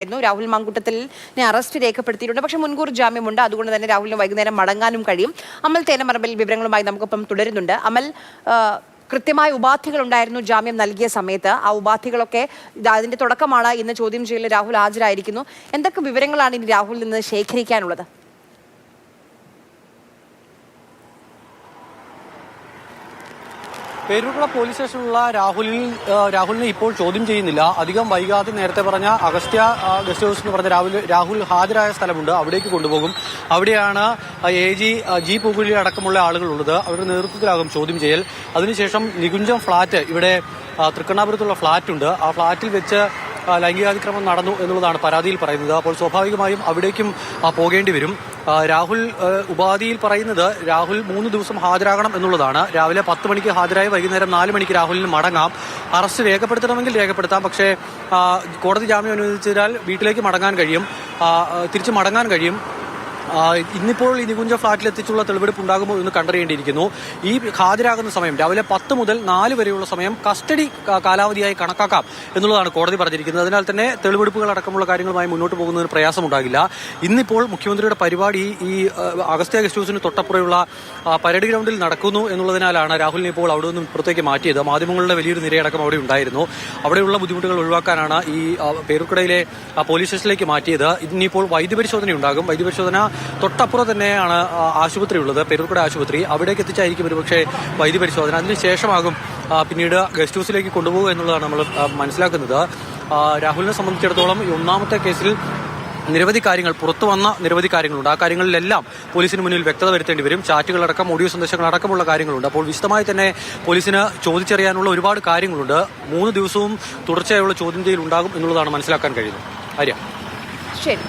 Rahul മാങ്കൂട്ടത്തിലിനെ arrest രേഖപ്പെടുത്തിയിട്ടുണ്ട്. പക്ഷേ മുൻകൂർ ജാമ്യമുണ്ട്. അതുകൊണ്ട് തന്നെ രാഹുലിന് വൈകുന്നേരം മടങ്ങാനും കഴിയും. അമൽ തേനമറമ്പിൽ വിവരങ്ങളുമായി നമുക്കൊപ്പം തുടരുന്നുണ്ട്. അമൽ, കൃത്യമായ ഉപാധികൾ ഉണ്ടായിരുന്നു ജാമ്യം നൽകിയ സമയത്ത്. ആ ഉപാധികളൊക്കെ അതിന്റെ തുടക്കമാണ്. ഇന്ന് ചോദ്യം ചെയ്യലിൽ രാഹുൽ ഹാജരായിരിക്കുന്നു. എന്തൊക്കെ വിവരങ്ങളാണ് ഇനി രാഹുലിൽ നിന്ന് ശേഖരിക്കാനുള്ളത്? പേരൂർക്കട പോലീസ് സ്റ്റേഷനിലുള്ള രാഹുലിനെ ഇപ്പോൾ ചോദ്യം ചെയ്യുന്നില്ല. അധികം വൈകാതെ നേരത്തെ പറഞ്ഞ അഗസ്ത്യ ഗസ്റ്റ് ഹൗസ് എന്ന് പറഞ്ഞ രാഹുൽ ഹാജരായ സ്ഥലമുണ്ട്, അവിടേക്ക് കൊണ്ടുപോകും. അവിടെയാണ് AG ജി പൂക്കുഴി അടക്കമുള്ള ആളുകളുള്ളത്. അവരുടെ നേതൃത്വത്തിലാകും ചോദ്യം ചെയ്യൽ. അതിനുശേഷം നികുഞ്ചം ഫ്ളാറ്റ്, ഇവിടെ തൃക്കണ്ണാപുരത്തുള്ള ഫ്ളാറ്റുണ്ട്. ആ ഫ്ളാറ്റിൽ വെച്ച് ലൈംഗികാതിക്രമം നടന്നു എന്നുള്ളതാണ് പരാതിയിൽ പറയുന്നത്. അപ്പോൾ സ്വാഭാവികമായും അവിടേക്കും പോകേണ്ടി വരും. രാഹുൽ ഉപാധിയിൽ പറയുന്നത് രാഹുൽ 3 ദിവസം ഹാജരാകണം എന്നുള്ളതാണ്. രാവിലെ 10 മണിക്ക് ഹാജരായി വൈകുന്നേരം 4 മണിക്ക് രാഹുലിന് മടങ്ങാം. അറസ്റ്റ് രേഖപ്പെടുത്തണമെങ്കിൽ രേഖപ്പെടുത്താം. പക്ഷേ കോടതി ജാമ്യം അനുവദിച്ചാൽ വീട്ടിലേക്ക് മടങ്ങാൻ കഴിയും, തിരിച്ചു മടങ്ങാൻ കഴിയും. ഇന്നിപ്പോൾ ഈ നികുഞ്ച ഫ്ളാറ്റിലെത്തിച്ചുള്ള തെളിവെടുപ്പ് ഉണ്ടാകുമോ എന്ന് കണ്ടറിയേണ്ടിയിരിക്കുന്നു. ഈ ഹാജരാകുന്ന സമയം രാവിലെ 10 മുതൽ 4 വരെയുള്ള സമയം കസ്റ്റഡി കാലാവധിയായി കണക്കാക്കാം എന്നുള്ളതാണ് കോടതി പറഞ്ഞിരിക്കുന്നത്. അതിനാൽ തന്നെ തെളിവെടുപ്പുകൾ അടക്കമുള്ള കാര്യങ്ങളുമായി മുന്നോട്ട് പോകുന്നതിന് പ്രയാസമുണ്ടാകില്ല. ഇന്നിപ്പോൾ മുഖ്യമന്ത്രിയുടെ പരിപാടി ഈ അഗസ്ത്യ ഗസ്റ്റ് ഹൗസിന് തൊട്ടപ്പുറയുള്ള പരേഡ് ഗ്രൗണ്ടിൽ നടക്കുന്നു എന്നുള്ളതിനാലാണ് രാഹുലിനെ ഇപ്പോൾ അവിടെ നിന്നും പുറത്തേക്ക് മാറ്റിയത്. മാധ്യമങ്ങളുടെ വലിയൊരു നിരയടക്കം അവിടെ ഉണ്ടായിരുന്നു. അവിടെയുള്ള ബുദ്ധിമുട്ടുകൾ ഒഴിവാക്കാനാണ് ഈ പേരൂർക്കടയിലെ പോലീസ് സ്റ്റേഷനിലേക്ക് മാറ്റിയത്. ഇനിയിപ്പോൾ വൈദ്യപരിശോധന ഉണ്ടാകും. വൈദ്യപരിശോധന തൊട്ടപ്പുറം തന്നെയാണ് ആശുപത്രി ഉള്ളത്, പേരൂർക്കട ആശുപത്രി. അവിടേക്ക് എത്തിച്ചായിരിക്കും ഒരുപക്ഷെ വൈദ്യപരിശോധന. അതിനുശേഷമാകും പിന്നീട് ഗസ്റ്റ് ഹൗസിലേക്ക് കൊണ്ടുപോകുക എന്നുള്ളതാണ് നമ്മൾ മനസ്സിലാക്കുന്നത്. രാഹുലിനെ സംബന്ധിച്ചിടത്തോളം ഈ ഒന്നാമത്തെ കേസിൽ നിരവധി കാര്യങ്ങൾ, പുറത്തു വന്ന നിരവധി കാര്യങ്ങളുണ്ട്. ആ കാര്യങ്ങളിലെല്ലാം പോലീസിന് മുന്നിൽ വ്യക്തത വരുത്തേണ്ടി വരും. ചാറ്റുകളടക്കം, ഓഡിയോ സന്ദേശങ്ങളടക്കമുള്ള കാര്യങ്ങളുണ്ട്. അപ്പോൾ വിശദമായി തന്നെ പോലീസിന് ചോദിച്ചറിയാനുള്ള ഒരുപാട് കാര്യങ്ങളുണ്ട്. 3 ദിവസവും തുടർച്ചയായുള്ള ചോദ്യം ചെയ്യൽ ഉണ്ടാകും എന്നുള്ളതാണ് മനസ്സിലാക്കാൻ കഴിയുന്നത്. ആര്യ, ശരി.